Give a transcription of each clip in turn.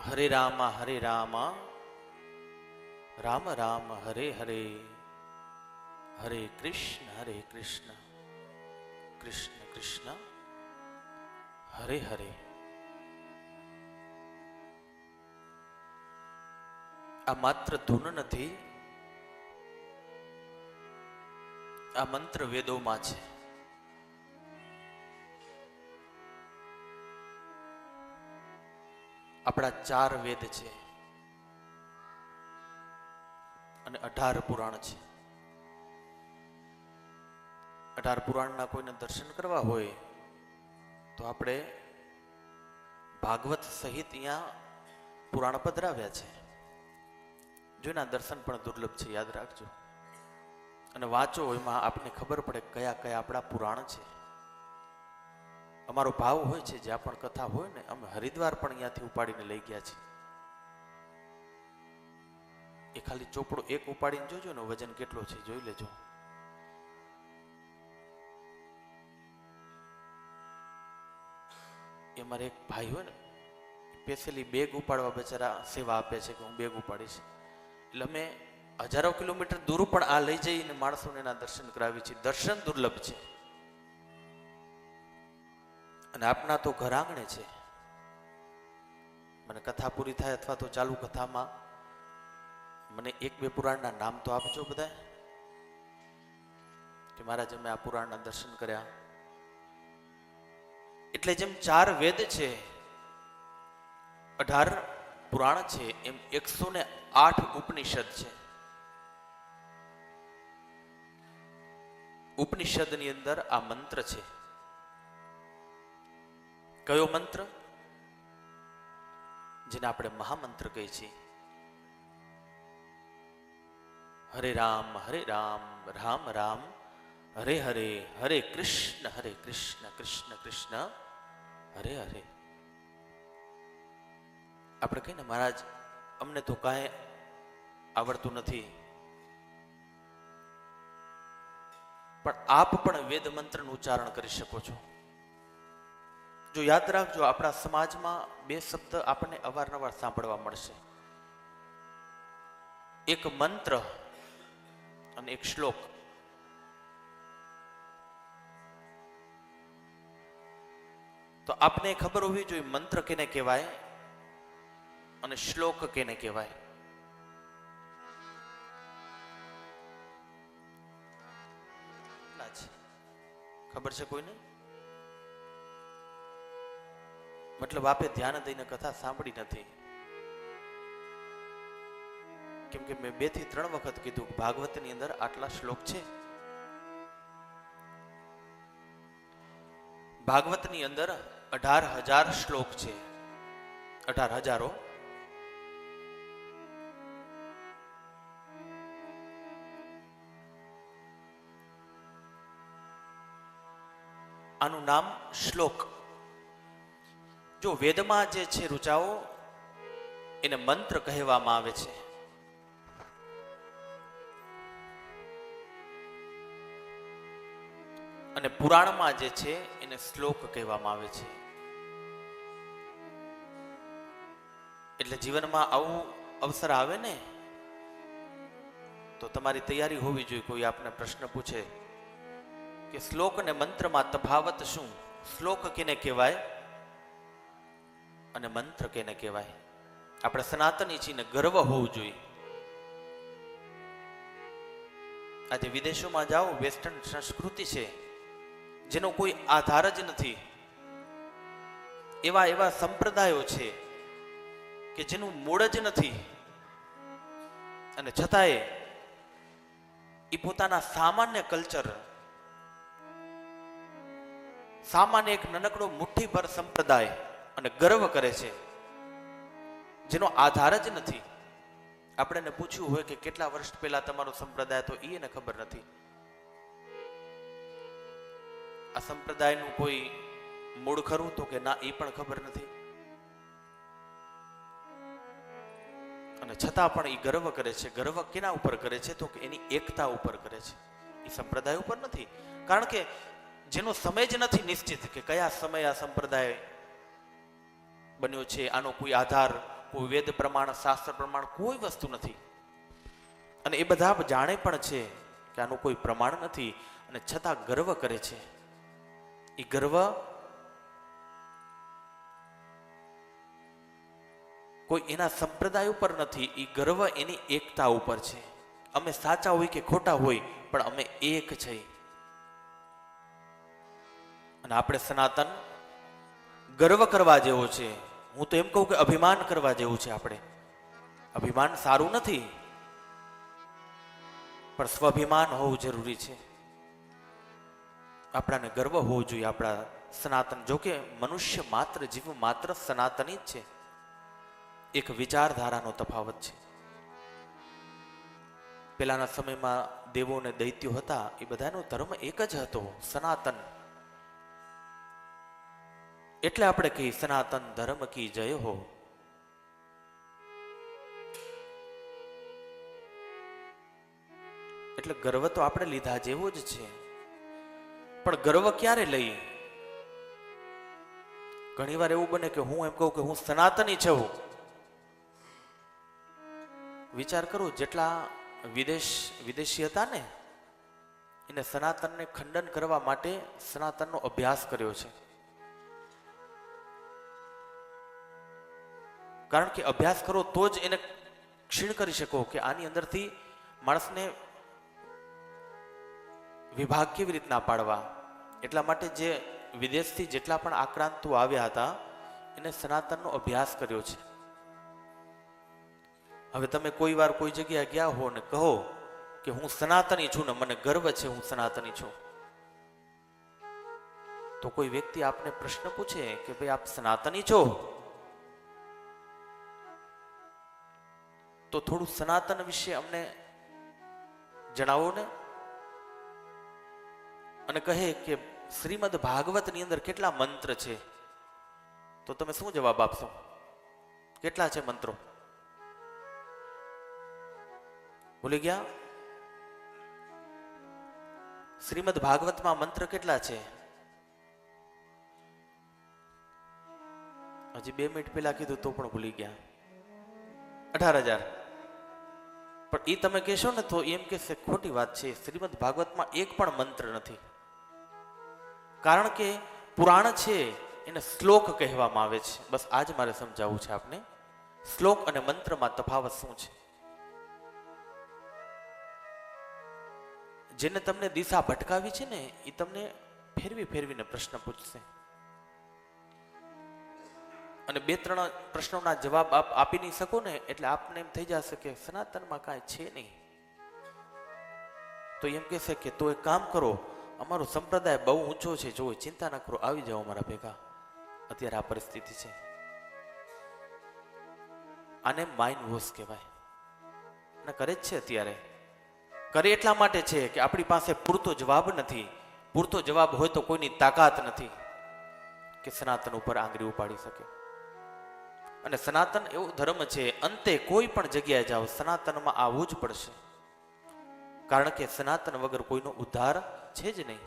હરે રામ રામ રામ હરે હરે, હરે કૃષ્ણ કૃષ્ણ કૃષ્ણ હરે હરે. આ માત્ર ધૂન નથી, આ મંત્ર વેદોમાં છે. આપણા 4 વેદ છે અને 18 પુરાણ છે. 18 પુરાણના કોઈને દર્શન કરવા હોય તો આપણે ભાગવત સહિત અહીંયા પુરાણ પધરાવ્યા છે. જોઈના દર્શન પણ દુર્લભ છે, યાદ રાખજો. અને વાંચો, એમાં આપને ખબર પડે કયા કયા આપણા પુરાણ છે. અમારો ભાવ હોય છે, જ્યાં પણ કથા હોય ને, અમે હરિદ્વાર પણ અહીંયાથી ઉપાડીને લઈ ગયા છે. એ ખાલી ચોપડો એક ઉપાડીને જોજો ને, વજન કેટલો છે જોઈ લેજો. એ મારે એક ભાઈ હોય ને, સ્પેશિયલી બેગ ઉપાડવા બેચારા સેવા આપે છે કે હું બેગ ઉપાડીશ. એટલે અમે હજારો કિલોમીટર દૂર પણ આ લઈ જઈને માણસોને એના દર્શન કરાવી છે. દર્શન દુર્લભ છે. અને આપના તો ઘર આંગણે છે. મને કથા પૂરી થાય અથવા તો ચાલુ કથામાં મને 1-2 પુરાણના નામ તો આપજો બધા, કે મહારાજ અમે આ પુરાણના દર્શન કર્યા. એટલે જેમ 4 વેદ છે, 18 પુરાણ છે, એમ 108 ઉપનિષદ છે. ઉપનિષદની અંદર આ મંત્ર છે. કયો મંત્ર? જેને આપણે મહામંત્ર કહીએ છીએ. હરે રામ રામ રામ હરે હરે, હરે કૃષ્ણ કૃષ્ણ કૃષ્ણ હરે હરે. આપણે કહીએ ને, મહારાજ અમને તો કાંઈ આવડતું નથી, પણ આપ પણ વેદ મંત્રનું ઉચ્ચારણ કરી શકો છો. જો યાદ રાખજો, આપણા સમાજમાં 2 શબ્દ આપણને અવારનવાર સાંભળવા મળશે. એક મંત્ર અને એક શ્લોક. તો આપને ખબર હોવી જોઈએ મંત્ર કેને કહેવાય અને શ્લોક કેને કહેવાય. ખબર છે કોઈને? મતલબ આપે ધ્યાન દઈને કથા સાંભળી નથી. કેમ કે મેં 2 થી 3 વખત કીધું કે ભાગવતની અંદર આટલા શ્લોક છે. ભાગવતની અંદર 18,000 શ્લોક છે. 18,000. આનું નામ શ્લોક. જો વેદમાં જે છે ઋચાઓ, એને મંત્ર કહેવામાં આવે છે. અને પુરાણમાં જે છે એને શ્લોક કહેવામાં આવે છે. એટલે જીવનમાં આવું અવસર આવે ને, તો તમારી તૈયારી હોવી જોઈએ. કોઈ આપને પ્રશ્ન પૂછે કે શ્લોક અને મંત્રમાં તફાવત શું, શ્લોક કેને કહેવાય અને મંત્ર કેને કહેવાય? આપણે સનાતની છીએ ને ગર્વ હોવું જોઈએ. આજે વિદેશોમાં જાઓ, વેસ્ટર્ન સંસ્કૃતિ છે જેનો કોઈ આધાર જ નથી. એવા સંપ્રદાયો છે કે જેનું મૂળ જ નથી, અને છતાંય એ પોતાના સામાન્ય કલ્ચર, સામાન્ય એક નનકડો મુઠ્ઠીભર સંપ્રદાય અને ગર્વ કરે છે જેનો આધાર જ નથી. આપણે એને પૂછ્યું હોય કે કેટલા વર્ષ પહેલા તમારો સંપ્રદાય, તો એને ખબર નથી. આ સંપ્રદાયનું કોઈ મૂળ ખરું તો કે ના, એ પણ ખબર નથી. અને છતાં પણ એ ગર્વ કરે છે. ગર્વ કેના ઉપર કરે છે? તો કે એની એકતા ઉપર કરે છે. એ સંપ્રદાય ઉપર નથી. કારણ કે જેનો સમય જ નથી નિશ્ચિત કે કયા સમય આ સંપ્રદાય બન્યો છે, આનો કોઈ આધાર, કોઈ વેદ પ્રમાણ, શાસ્ત્ર પ્રમાણ કોઈ વસ્તુ નથી. અને એ બધા જાણે પણ છે કે આનું કોઈ પ્રમાણ નથી, અને છતાં ગર્વ કરે છે. એ ગર્વ કોઈ એના સંપ્રદાય ઉપર નથી, એ ગર્વ એની એકતા ઉપર છે. અમે સાચા હોય કે ખોટા હોય, પણ અમે એક છે. અને આપણે સનાતન ગર્વ કરવા જેવો છે. હું તો એમ કહું કે અભિમાન કરવા જેવું છે. આપણે અભિમાન સારું નથી, પણ સ્વાભિમાન હોવું જરૂરી છે. આપણાને ગર્વ હોવો જોઈએ આપણા સનાતન. જોકે મનુષ્ય માત્ર, જીવ માત્ર સનાતની જ છે. એક વિચારધારાનો તફાવત છે. પેલાના સમયમાં દેવો અને દૈત્યો હતા, એ બધાનો ધર્મ એક જ હતો, સનાતન. એટલે આપણે કહીએ સનાતન ધર્મ કી જય હો. એટલે ગર્વ તો આપણે લીધા જેવો જ છે. પણ ગર્વ ક્યારે લઈ? ઘણી વાર એવું બને કે હું એમ કહું કે હું સનાતની છું. વિચાર કરો, જેટલા વિદેશી હતા ને, એને સનાતનને ખંડન કરવા માટે સનાતનનો અભ્યાસ કર્યો છે. કારણ કે અભ્યાસ કરો તો જ એને ક્ષીણ કરી શકો કે આની અંદરથી માણસને વિભાગ કેવી રીતના પાડવા. એટલા માટે જે વિદેશથી જેટલા પણ આક્રાંતો આવ્યા હતા, એને સનાતનનો અભ્યાસ કર્યો છે. હવે તમે કોઈ વાર કોઈ જગ્યાએ ગયા હો ને કહો કે હું સનાતની છું ને મને ગર્વ છે હું સનાતની છું, તો કોઈ વ્યક્તિ આપને પ્રશ્ન પૂછે કે ભાઈ આપ સનાતની છો, તો થોડું સનાતન વિશે અમને જણાવો ને. અને કહે કે શ્રીમદ ભાગવતની અંદર કેટલા મંત્ર છે, તો તમે શું જવાબ આપશો? કેટલા છે મંત્રો? ભૂલી ગયા? શ્રીમદ ભાગવતમાં મંત્ર કેટલા છે? હજી 2 મિનિટ પહેલા કીધું તો પણ ભૂલી ગયા. 18,000. પણ એ તમે કહેશો ને તો એમ કહેશે ખોટી વાત છે, શ્રીમદ ભાગવતમાં એક પણ મંત્ર નથી. કારણ કે પુરાણ છે એને શ્લોક કહેવામાં આવે છે. બસ આજ મારે સમજાવવું છે આપને, શ્લોક અને મંત્રમાં તફાવત શું છે. જેને તમને દિશા ભટકાવી છે ને, એ તમને ફેરવીને પ્રશ્ન પૂછશે, અને 2-3 પ્રશ્નોના જવાબ આપ આપી નહીં શકો ને, એટલે આપને એમ થઈ જશે કે સનાતનમાં કાંઈ છે નહીં. તો એમ કહેશે કે તો એક કામ કરો, અમારો સંપ્રદાય બહુ ઊંચો છે, જો ચિંતા ના કરો, આવી જાઓ મારા ભેગા. અત્યારે આ પરિસ્થિતિ છે. આને માઇન્ડ વોશ કહેવાય. અને કરે જ છે અત્યારે. કરે એટલા માટે છે કે આપણી પાસે પૂરતો જવાબ નથી. પૂરતો જવાબ હોય તો કોઈની તાકાત નથી કે સનાતન ઉપર આંગળી ઉપાડી શકે. અને સનાતન એવો ધર્મ છે, અંતે કોઈ પણ જગ્યાએ જાઓ સનાતનમાં આવવું જ પડશે. કારણ કે સનાતન વગર કોઈનો ઉદ્ધાર છે જ નહીં.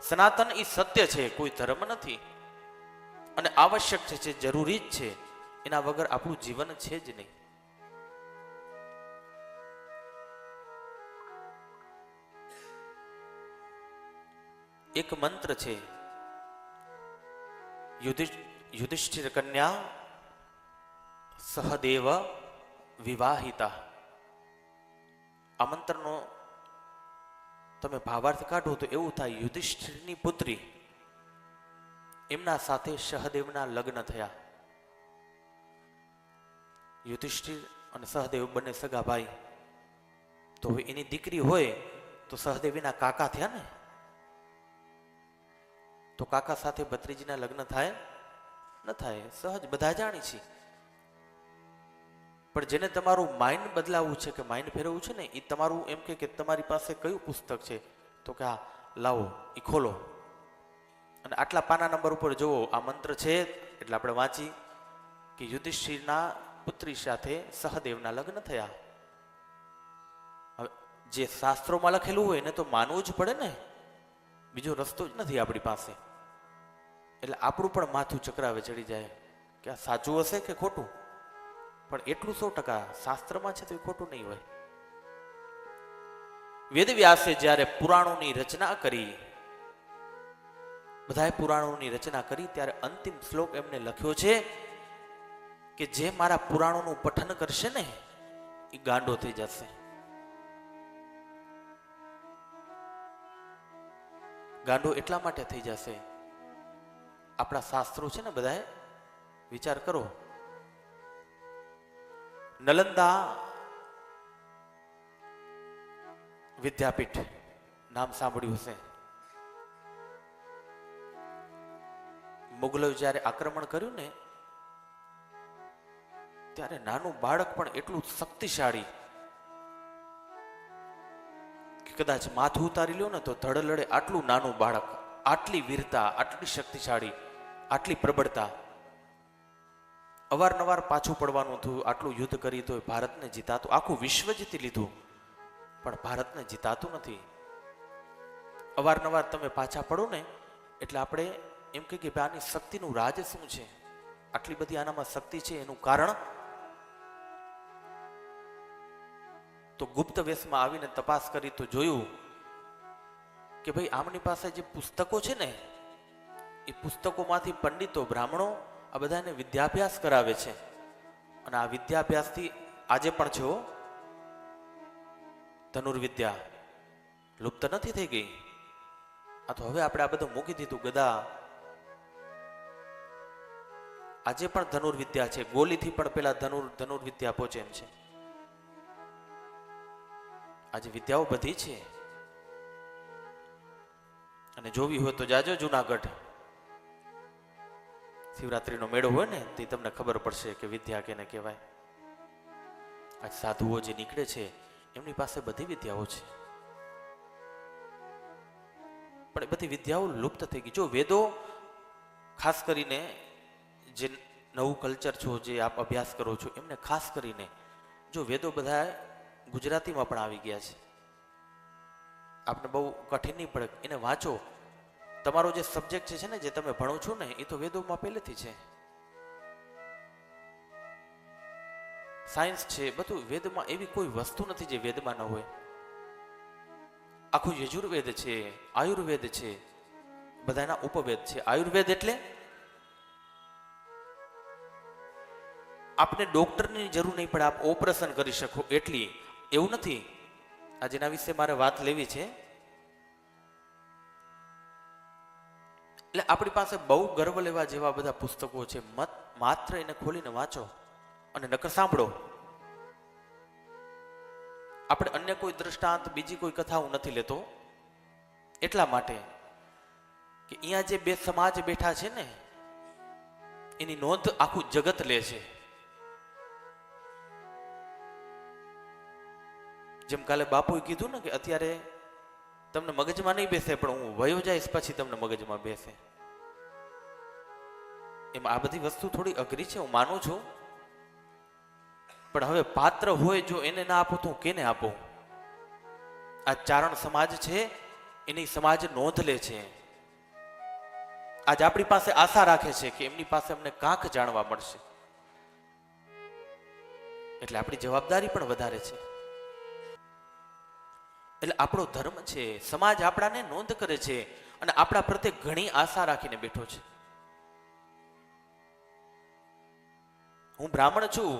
સનાતન એ સત્ય છે, કોઈ ધર્મ નથી. અને આવશ્યક છે, જરૂરી જ છે. એના વગર આપણું જીવન છે જ નહીં. એક મંત્ર છે, યુધિષ્ઠિર કન્યા સહદેવ વિવાહિતા. આ મંત્રનો તમે ભાવાર્થ કાઢો તો એવું થાય, યુધિષ્ઠિરની પુત્રી, એમના સાથે સહદેવના લગ્ન થયા. યુધિષ્ઠિર અને સહદેવ બંને સગા ભાઈ. તો હવે એની દીકરી હોય તો સહદેવ એના કાકા થયા ને, તો કાકા સાથે ભત્રીજીના લગ્ન થાય ન થાય? સહજ, બધા જાણી છે. પણ જેને તમારું માઇન્ડ બદલાવવું છે કે માઇન્ડ ફેરવવું છે ને, એ તમારું એમ કે તમારી પાસે કયું પુસ્તક છે, તો કે આ લાવો, એ ખોલો અને આટલા પાના નંબર ઉપર જુઓ, આ મંત્ર છે. એટલે આપણે વાંચી કે યુધિષ્ઠિરના પુત્રી સાથે સહદેવના લગ્ન થયા. હવે જે શાસ્ત્રોમાં લખેલું હોય એને તો માનવું જ પડે ને, બીજો રસ્તો જ નથી આપણી પાસે. એટલે આપણું પણ માથું ચક્રાવે ચડી જાય કે આ સાચું હશે કે ખોટું. પણ એટલું 100% શાસ્ત્રમાં છે તો એ ખોટું નહીં હોય. વેદવ્યાસે જ્યારે પુરાણોની રચના કરી, બધાએ પુરાણોની રચના કરી, ત્યારે અંતિમ શ્લોક એમને લખ્યો છે કે જે મારા પુરાણોનું પઠન કરશે ને એ ગાંડો થઈ જશે. ગાંડો એટલા માટે થઈ જશે, આપણા શાસ્ત્રો છે ને, બધાએ વિચાર કરો, નલંદા વિદ્યાપીઠ નામ સાંભળ્યું હશે. મુગલોએ જ્યારે આક્રમણ કર્યું ને ત્યારે નાનું બાળક પણ એટલું શક્તિશાળી કે કદાચ માથું ઉતારી લ્યો ને તો ધડ લડે. આટલું નાનું બાળક, આટલી વીરતા, આટલી શક્તિશાળી, આટલી પ્રબળતા. અવારનવાર પાછું પડવાનું થયું, આટલું યુદ્ધ કરી તોય ભારતને જીતાતું, આખું વિશ્વ જીતી લીધું પણ ભારતને જીતાતું નથી. અવારનવાર તમે પાછા પડો ને એટલે આપણે એમ કે આની શક્તિનું રાજ શું છે, આટલી બધી આનામાં શક્તિ છે. એનું કારણ તો ગુપ્ત વેશમાં આવીને તપાસ કરી તો જોયું કે ભાઈ આમની પાસે જે પુસ્તકો છે ને એ પુસ્તકોમાંથી પંડિતો, બ્રાહ્મણો આ બધાને વિદ્યાભ્યાસ કરાવે છે. અને આ વિદ્યાભ્યાસથી આજે પણ છે ધનુર્વિદ્યા લુપ્ત નથી થઈ ગઈ. આ તો હવે આપણે આ બધું મૂકી દીધું, ગદા. આજે પણ ધનુર્વિદ્યા છે, ગોલીથી પણ પેલા ધનુર્વિદ્યા પહોંચે એમ છે. આજે વિદ્યાઓ બધી છે. અને જોવી હોય તો જાજો જુનાગઢ, શિવરાત્રીનો મેળો હોય ને તે તમને ખબર પડશે કે વિદ્યા કેને કહેવાય. આજ સાધુઓ જે નીકળે છે એમની પાસે બધી વિદ્યાઓ છે, પણ એ બધી વિદ્યાઓ લુપ્ત થઈ ગઈ. જો વેદો, ખાસ કરીને જે નવું કલ્ચર છો, જે આપ અભ્યાસ કરો છો, એમને ખાસ કરીને જો વેદો બધા ગુજરાતીમાં પણ આવી ગયા છે, આપને બહુ કઠિન નહીં પડે, એને વાંચો. તમારો જે સબ્જેક્ટ છે ને, જે તમે ભણો છો ને, એ તો વેદોમાં પહેલેથી છે. સાયન્સ છે બધું વેદમાં, એવી કોઈ વસ્તુ નથી જે વેદમાં ન હોય. આખું યજુર્વેદ છે, આયુર્વેદ છે, બધાના ઉપવેદ છે. આયુર્વેદ એટલે આપને ડોક્ટરની જરૂર નહીં પડે, આપ ઓપરેશન કરી શકો એટલી. એવું નથી. આજે એના વિશે મારે વાત લેવી છે. એટલે આપણી પાસે બહુ ગર્વ લેવા જેવા બધા પુસ્તકો છે. માત્ર એને ખોલીને વાંચો અને નકર સાંભળો. આપણે અન્ય કોઈ દ્રષ્ટાંત, બીજી કોઈ કથા હું નથી લેતો, એટલા માટે કે અહીંયા જે બે સમાજ બેઠા છે ને એની નોંધ આખું જગત લે છે. જેમ કાલે બાપુએ કીધું ને કે અત્યારે તમને મગજમાં નહીં બેસે, પણ હું વયો જઈશ પછી તમને મગજમાં બેસે. એમ આ બધી વસ્તુ થોડી અઘરી છે, હું માનું છું. પણ હવે પાત્ર હોય, જો એને ના આપો તો કેને આપો? આ ચારણ સમાજ છે એની સમાજ નોંધ લે છે. આજ આપણી પાસે આશા રાખે છે કે એમની પાસે અમને કાંક જાણવા મળશે, એટલે આપણી જવાબદારી પણ વધારે છે. એટલે આપણો ધર્મ છે, સમાજ આપણાને નોંધ કરે છે અને આપણા પ્રત્યે ઘણી આશા રાખીને બેઠો છે. હું બ્રાહ્મણ છું,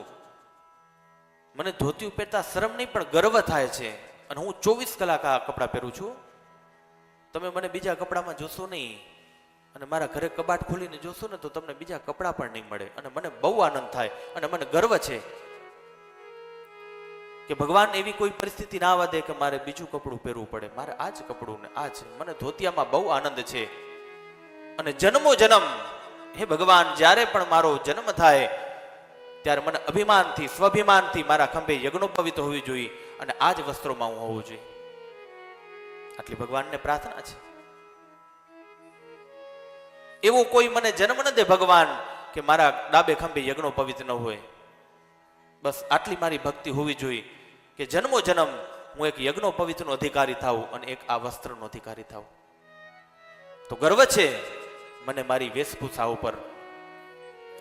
મને ધોતિયું પહેરતા શરમ નહીં પણ ગર્વ થાય છે. અને હું 24 કલાક આ કપડાં પહેરું છું. તમે મને બીજા કપડામાં જોશો નહીં, અને મારા ઘરે કબાટ ખોલીને જોશો ને તો તમને બીજા કપડાં પણ નહીં મળે. અને મને બહુ આનંદ થાય અને મને ગર્વ છે કે ભગવાન એવી કોઈ પરિસ્થિતિ ના આવવા દે કે મારે બીજું કપડું પહેરવું પડે. મારે આ જ કપડું ને આ જ. મને ધોતિયામાં બહુ આનંદ છે. અને જન્મો જન્મ, હે ભગવાન, જ્યારે પણ મારો જન્મ થાય ત્યારે મને અભિમાનથી, સ્વાભિમાનથી મારા ખંભે યજ્ઞોપવિત હોવી જોઈએ અને આ જ વસ્ત્રોમાં હું હોવું જોઈએ. આટલી ભગવાનને પ્રાર્થના છે. એવો કોઈ મને જન્મ ન દે ભગવાન કે મારા ડાબે ખંભે યજ્ઞોપવિત ન હોય. બસ આટલી મારી ભક્તિ હોવી જોઈએ કે જન્મો જન્મ હું એક યજ્ઞોપવિતનો અધિકારી થાઉં અને એક આ વસ્ત્રનો અધિકારી થાઉં. તો ગર્વ છે મને મારી વેશભૂષા ઉપર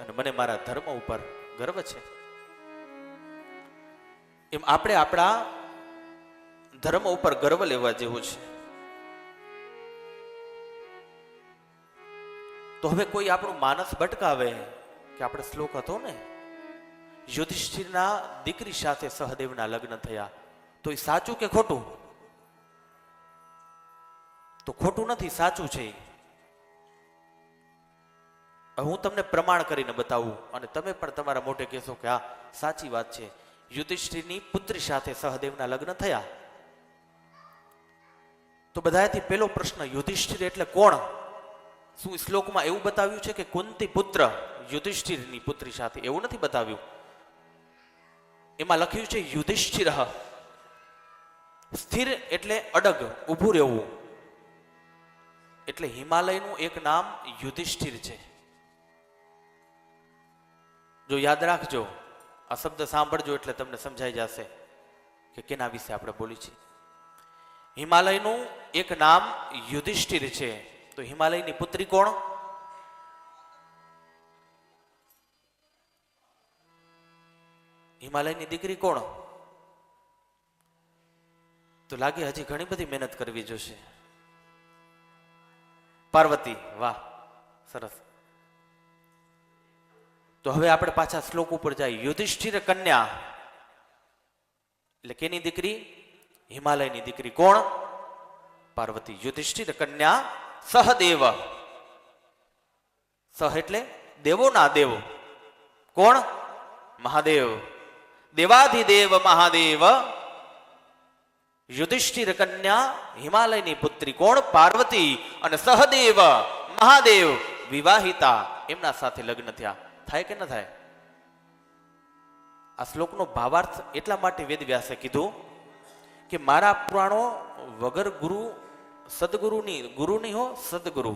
અને મને મારા ધર્મ ઉપર ગર્વ છે. એમ આપણે આપણા ધર્મ ઉપર ગર્વ લેવા જેવું છે. તો હવે કોઈ આપણું માનસ ભટકાવે કે આપણે શ્લોક હતો ને, યુધિષ્ઠિરના દીકરી સાથે સહદેવના લગ્ન થયા, તો એ સાચું કે ખોટું? તો ખોટું નથી, સાચું છે. હું તમને પ્રમાણ કરીને બતાવું અને તમે પણ તમારા મોઢે કહેશો કે હા સાચી વાત છે. યુધિષ્ઠિરની પુત્રી સાથે સહદેવના લગ્ન થયા. તો બધાથી પહેલો પ્રશ્ન, યુધિષ્ઠિર એટલે કોણ? શું શ્લોકમાં એવું બતાવ્યું છે કે કુંતી પુત્ર યુધિષ્ઠિરની પુત્રી સાથે? એવું નથી બતાવ્યું. એમાં લખ્યું છે યુધિષ્ઠિર. સ્થિર એટલે અડગ, ઊભું રહેવું. એટલે હિમાલયનું એક નામ યુધિષ્ઠિર છે. જો યાદ રાખજો, આ શબ્દ સાંભળજો એટલે તમને સમજાઈ જશે કે કેના વિશે આપણે બોલી છીએ. હિમાલયનું એક નામ યુધિષ્ઠિર છે. તો હિમાલયની પુત્રી કોણ? હિમાલયની દીકરી કોણ? તો લાગે હજી ઘણી બધી મહેનત કરવી જોશે. પાર્વતી. વાહ, સરસ. તો હવે આપણે પાછા શ્લોક ઉપર જાય. યુધિષ્ઠિર કન્યા એટલે કેની દીકરી? હિમાલયની દીકરી. કોણ? પાર્વતી. યુધિષ્ઠિર કન્યા સહદેવ. સહ એટલે દેવોના દેવ. કોણ? મહાદેવ. દેવાધિદેવ મહાદેવ. યુધિષ્ઠિર કન્યા હિમાલયની પુત્રી. કોણ? પાર્વતી. અને સહદેવ મહાદેવ વિવાહિતા, એમના સાથે લગ્ન થયા. થાય કે ન થાય? આ શ્લોકનો ભાવાર્થ એટલા માટે વેદવ્યાસે કીધું કે મારા પુરાણો વગર ગુરુ સદગુરુની, ગુરુ નહીં હો, સદગુરુ.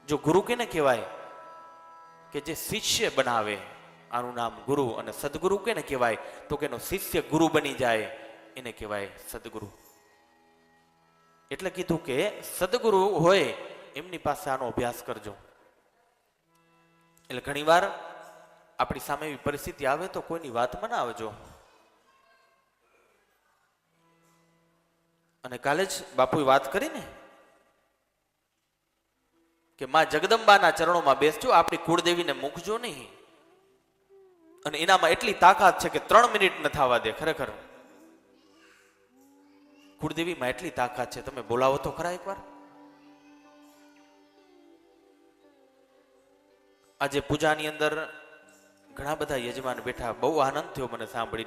જો ગુરુ કેને કહેવાય? કે જે શિષ્ય બનાવે, આનું નામ ગુરુ. અને સદગુરુ કેને કહેવાય? તો કે એનો શિષ્ય ગુરુ બની જાય, એને કહેવાય સદગુરુ. એટલે કીધું કે સદગુરુ હોય એમની પાસે આનો અભ્યાસ કરજો. એટલે ઘણીવાર આપણી સામે એવી પરિસ્થિતિ આવે તો કોઈની વાતમાં ના આવજો. અને કાલે જ બાપુએ વાત કરી ને કે માં જગદંબાના ચરણોમાં બેસજો, આપણી કુળદેવીને મૂકજો નહીં. અને એનામાં એટલી તાકાત છે કે 3 મિનિટ ન થવા દે. ખરેખર કુળદેવીમાં એટલી તાકાત છે. તમે બોલાવો તો ખરા એકવાર. આજે પૂજાની અંદર ઘણા બધા યજમાન બેઠા, બહુ આનંદ થયો મને સાંભળીને.